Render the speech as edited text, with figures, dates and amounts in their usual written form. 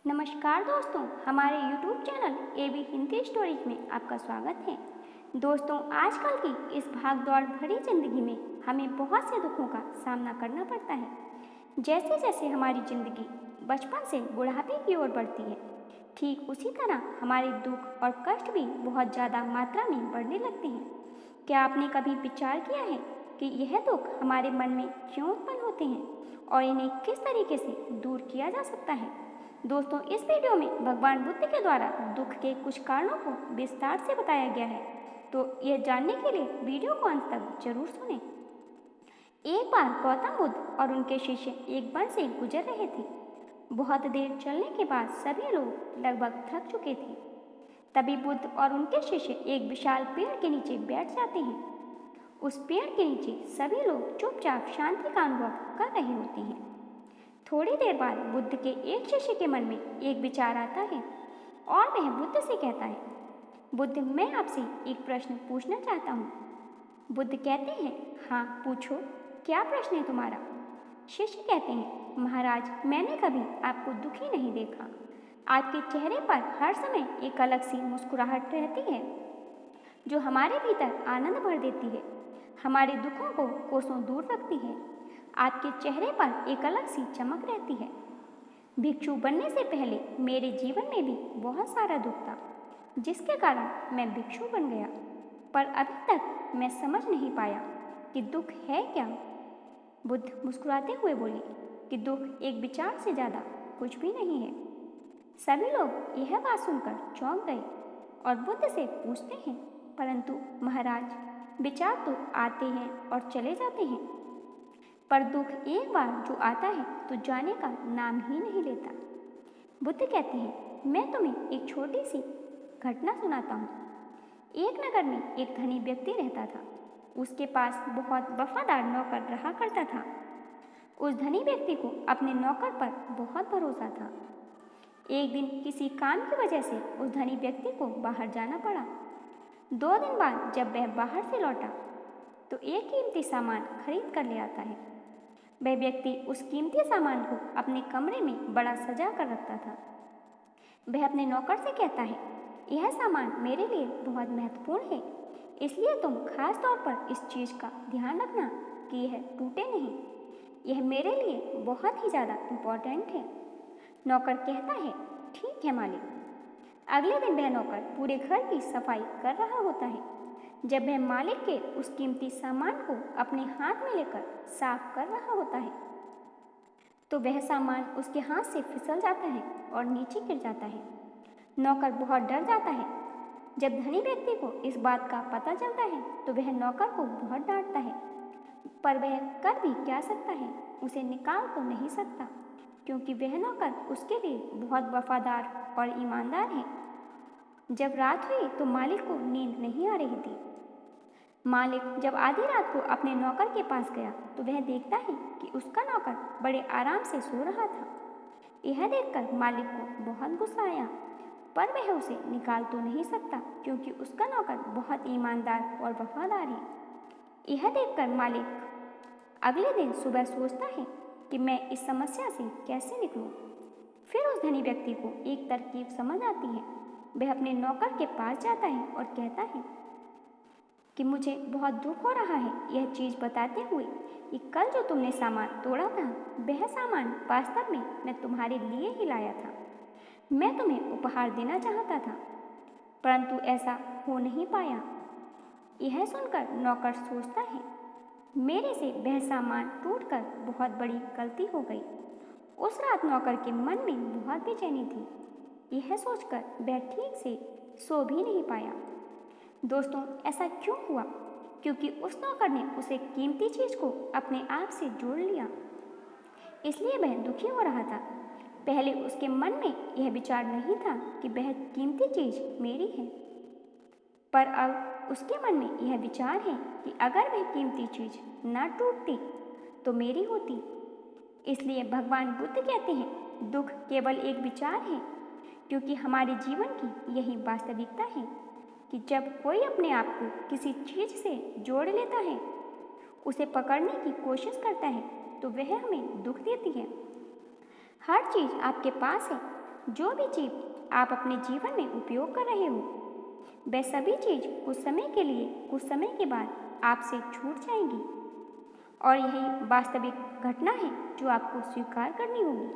नमस्कार दोस्तों, हमारे YouTube channel AB Hindi stories में आपका स्वागत है। दोस्तों, आजकल की इस भागदौड़ भरी जिंदगी में हमें बहुत से दुखों का सामना करना पड़ता है। जैसे जैसे हमारी जिंदगी बचपन से बुढ़ापे की ओर बढ़ती है, ठीक उसी तरह हमारे दुख और कष्ट भी बहुत ज़्यादा मात्रा में बढ़ने लगते हैं। क्या आपने कभी विचार किया है कि यह दुख हमारे मन में क्यों उत्पन्न होते हैं और इन्हें किस तरीके से दूर किया जा सकता है? दोस्तों, इस वीडियो में भगवान बुद्ध के द्वारा दुख के कुछ कारणों को विस्तार से बताया गया है, तो यह जानने के लिए वीडियो को अंत तक जरूर सुनें। एक बार गौतम बुद्ध और उनके शिष्य एक वन से गुजर रहे थे। बहुत देर चलने के बाद सभी लोग लगभग थक चुके थे। तभी बुद्ध और उनके शिष्य एक विशाल पेड़ के नीचे बैठ जाते हैं। उस पेड़ के नीचे सभी लोग चुपचाप शांति का अनुभव कर रहे होते हैं। थोड़ी देर बाद बुद्ध के एक शिष्य के मन में एक विचार आता है और वह बुद्ध से कहता है, बुद्ध, मैं आपसे एक प्रश्न पूछना चाहता हूँ। बुद्ध कहते हैं, हाँ पूछो, क्या प्रश्न है तुम्हारा? शिष्य कहते हैं, महाराज, मैंने कभी आपको दुखी नहीं देखा। आपके चेहरे पर हर समय एक अलग सी मुस्कुराहट रहती है जो हमारे भीतर आनंद भर देती है, हमारे दुखों को कोसों दूर रखती है। आपके चेहरे पर एक अलग सी चमक रहती है। भिक्षु बनने से पहले मेरे जीवन में भी बहुत सारा दुख था, जिसके कारण मैं भिक्षु बन गया, पर अभी तक मैं समझ नहीं पाया कि दुख है क्या। बुद्ध मुस्कुराते हुए बोले कि दुख एक विचार से ज़्यादा कुछ भी नहीं है। सभी लोग यह बात सुनकर चौंक गए और बुद्ध से पूछते हैं, परंतु महाराज, विचार तो आते हैं और चले जाते हैं, पर दुख एक बार जो आता है तो जाने का नाम ही नहीं लेता। बुद्ध कहते हैं, मैं तुम्हें एक छोटी सी घटना सुनाता हूँ। एक नगर में एक धनी व्यक्ति रहता था। उसके पास बहुत वफादार नौकर रहा करता था। उस धनी व्यक्ति को अपने नौकर पर बहुत भरोसा था। एक दिन किसी काम की वजह से उस धनी व्यक्ति को बाहर जाना पड़ा। 2 दिन बाद जब वह बाहर से लौटा तो एक कीमती सामान खरीद कर ले आता है। वह व्यक्ति उस कीमती सामान को अपने कमरे में बड़ा सजा कर रखता था। वह अपने नौकर से कहता है, यह सामान मेरे लिए बहुत महत्वपूर्ण है, इसलिए तुम खास तौर पर इस चीज़ का ध्यान रखना कि यह टूटे नहीं। यह मेरे लिए बहुत ही ज़्यादा इम्पोर्टेंट है। नौकर कहता है, ठीक है मालिक। अगले दिन वह नौकर पूरे घर की सफाई कर रहा होता है। जब वह मालिक के उस कीमती सामान को अपने हाथ में लेकर साफ कर रहा होता है तो वह सामान उसके हाथ से फिसल जाता है और नीचे गिर जाता है। नौकर बहुत डर जाता है। जब धनी व्यक्ति को इस बात का पता चलता है तो वह नौकर को बहुत डांटता है, पर वह कर भी क्या सकता है, उसे निकाल तो नहीं सकता, क्योंकि वह नौकर उसके लिए बहुत वफादार और ईमानदार है। जब रात हुई तो मालिक को नींद नहीं आ रही थी। मालिक जब आधी रात को अपने नौकर के पास गया तो वह देखता है कि उसका नौकर बड़े आराम से सो रहा था। यह देखकर मालिक को बहुत गुस्सा आया, पर वह उसे निकाल तो नहीं सकता, क्योंकि उसका नौकर बहुत ईमानदार और वफादार है। यह देखकर मालिक अगले दिन सुबह सोचता है कि मैं इस समस्या से कैसे निकलूं। फिर उस धनी व्यक्ति को एक तरकीब समझ आती है। वह अपने नौकर के पास जाता है और कहता है कि मुझे बहुत दुख हो रहा है यह चीज़ बताते हुए कि कल जो तुमने सामान तोड़ा था, वह सामान वास्तव में मैं तुम्हारे लिए ही लाया था। मैं तुम्हें उपहार देना चाहता था, परंतु ऐसा हो नहीं पाया। यह सुनकर नौकर सोचता है, मेरे से वह सामान टूटकर बहुत बड़ी गलती हो गई। उस रात नौकर के मन में बहुत बेचैनी थी। यह सोचकर वह ठीक से सो भी नहीं पाया। दोस्तों, ऐसा क्यों हुआ? क्योंकि उस नौकर ने उसे कीमती चीज़ को अपने आप से जोड़ लिया, इसलिए वह दुखी हो रहा था। पहले उसके मन में यह विचार नहीं था कि वह कीमती चीज़ मेरी है, पर अब उसके मन में यह विचार है कि अगर वह कीमती चीज़ ना टूटती तो मेरी होती। इसलिए भगवान बुद्ध कहते हैं, दुख केवल एक विचार है, क्योंकि हमारे जीवन की यही वास्तविकता है कि जब कोई अपने आप को किसी चीज़ से जोड़ लेता है, उसे पकड़ने की कोशिश करता है, तो वह हमें दुख देती है। हर चीज़ आपके पास है, जो भी चीज़ आप अपने जीवन में उपयोग कर रहे हो, वह सभी चीज़ कुछ समय के लिए, कुछ समय के बाद आपसे छूट जाएंगी और यही वास्तविक घटना है जो आपको स्वीकार करनी होगी।